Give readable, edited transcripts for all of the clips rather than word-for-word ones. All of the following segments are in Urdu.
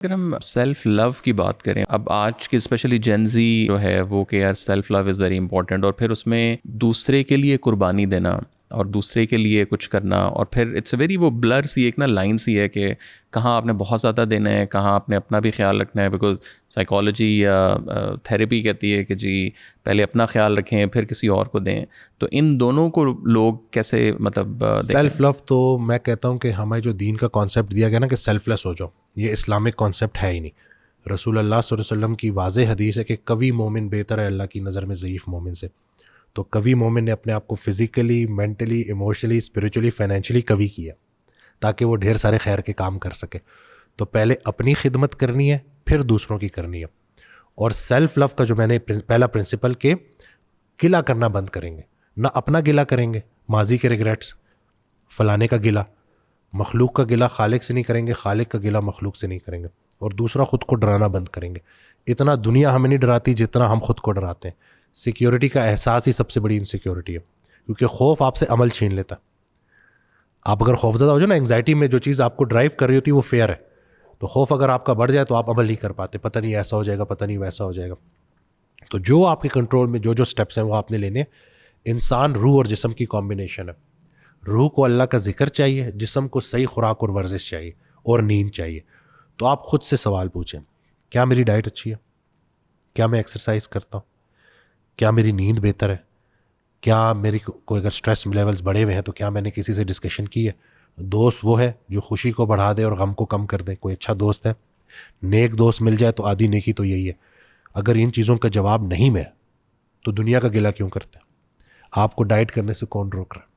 اگر ہم سیلف لو کی بات کریں، اب آج کے اسپیشلی جین زی جو ہے وہ کہ یار self love is very important, اور پھر اس میں دوسرے کے لیے قربانی دینا اور دوسرے کے لیے کچھ کرنا، اور پھر اٹس اے ویری وہ بلر سی ایک نا لائن سی ہے کہ کہاں آپ نے بہت زیادہ دینا ہے، کہاں آپ نے اپنا بھی خیال رکھنا ہے. بیکاز سائیکالوجی یا تھیراپی کہتی ہے کہ جی پہلے اپنا خیال رکھیں پھر کسی اور کو دیں. تو ان دونوں کو لوگ کیسے مطلب سیلف لو تو میں کہتا ہوں کہ ہمیں جو دین کا کانسیپٹ دیا گیا نا کہ سیلف لیس ہو جاؤ، یہ اسلامک کانسیپٹ ہے ہی نہیں. رسول اللہ صلی اللہ علیہ وسلم کی واضح حدیث ہے کہ قوی مومن بہتر ہے اللہ کی نظر میں ضعیف مومن سے. تو قوی مومن نے اپنے آپ کو physically, mentally, emotionally, spiritually, financially قوی کیا تاکہ وہ ڈھیر سارے خیر کے کام کر سکے. تو پہلے اپنی خدمت کرنی ہے، پھر دوسروں کی کرنی ہے. اور سیلف لو کا جو میں نے پہلا پرنسپل کہ گلہ کرنا بند کریں گے، نہ اپنا گلہ کریں گے، ماضی کے ریگریٹس، فلانے کا گلہ، مخلوق کا گلہ خالق سے نہیں کریں گے، خالق کا گلہ مخلوق سے نہیں کریں گے. اور دوسرا خود کو ڈرانا بند کریں گے. اتنا دنیا ہمیں نہیں ڈراتی جتنا ہم خود کو ڈراتے ہیں. سیکیورٹی کا احساس ہی سب سے بڑی انسیکیورٹی ہے، کیونکہ خوف آپ سے عمل چھین لیتا. آپ اگر خوفزدہ ہو جائے نا، انگزائٹی میں جو چیز آپ کو ڈرائیو کر رہی ہوتی ہے وہ فیئر ہے، تو خوف اگر آپ کا بڑھ جائے تو آپ عمل نہیں کر پاتے، پتہ نہیں ایسا ہو جائے گا، پتہ نہیں ویسا ہو جائے گا. تو جو آپ کے کنٹرول میں جو سٹیپس ہیں وہ آپ نے لینے. انسان روح اور جسم کی کمبینیشن ہے. روح کو اللہ کا ذکر چاہیے، جسم کو صحیح خوراک اور ورزش چاہیے، اور نیند چاہیے. تو آپ خود سے سوال پوچھیں، کیا میری ڈائٹ اچھی ہے؟ کیا میں ایکسرسائز کرتا ہوں؟ کیا میری نیند بہتر ہے؟ کیا میری کوئی اگر سٹریس لیولز بڑھے ہوئے ہیں تو کیا میں نے کسی سے ڈسکشن کی ہے؟ دوست وہ ہے جو خوشی کو بڑھا دے اور غم کو کم کر دے، کوئی اچھا دوست ہے؟ نیک دوست مل جائے تو آدھی نیکی تو یہی ہے. اگر ان چیزوں کا جواب نہیں میں تو دنیا کا گلہ کیوں کرتے ہیں؟ آپ کو ڈائٹ کرنے سے کون روک رہا ہے؟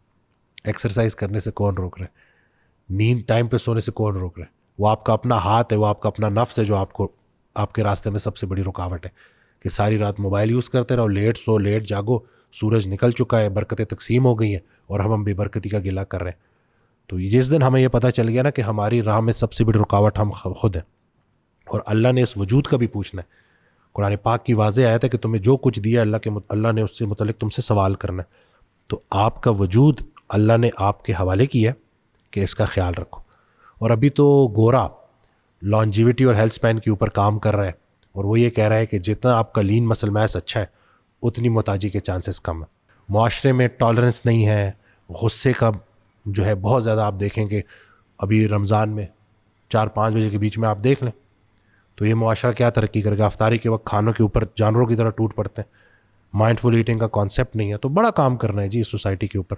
ایکسرسائز کرنے سے کون روک رہا ہے؟ نیند ٹائم پہ سونے سے کون روک رہا ہے؟ وہ آپ کا اپنا ہاتھ ہے، وہ آپ کا اپنا نفس ہے جو آپ کے راستے میں سب سے بڑی رکاوٹ ہے. کہ ساری رات موبائل یوز کرتے رہو، لیٹ سو لیٹ جاگو، سورج نکل چکا ہے، برکتیں تقسیم ہو گئی ہیں، اور ہم بے برکتی کا گلہ کر رہے ہیں. تو جس دن ہمیں یہ پتہ چل گیا نا کہ ہماری راہ میں سب سے بڑی رکاوٹ ہم خود ہیں، اور اللہ نے اس وجود کا بھی پوچھنا ہے. قرآن پاک کی واضح آیت ہے کہ تمہیں جو کچھ دیا اللہ نے اس سے متعلق تم سے سوال کرنا ہے. تو آپ کا وجود اللہ نے آپ کے حوالے کیا ہے کہ اس کا خیال رکھو. اور ابھی تو گورا لانجیوٹی اور ہیلتھ سپین کے اوپر کام کر رہا ہے، اور وہ یہ کہہ رہا ہے کہ جتنا آپ کا لین مسل میس اچھا ہے اتنی محتاجی کے چانسز کم ہیں. معاشرے میں ٹالرنس نہیں ہے، غصے کا جو ہے بہت زیادہ. آپ دیکھیں کہ ابھی رمضان میں 4-5 بجے کے بیچ میں آپ دیکھ لیں تو یہ معاشرہ کیا ترقی کرے گا. افطاری کے وقت کھانوں کے اوپر جانوروں کی طرح ٹوٹ پڑتے ہیں. مائنڈ فل ایٹنگ کا کانسیپٹ نہیں ہے. تو بڑا کام کرنا ہے جی اس سوسائٹی کے اوپر.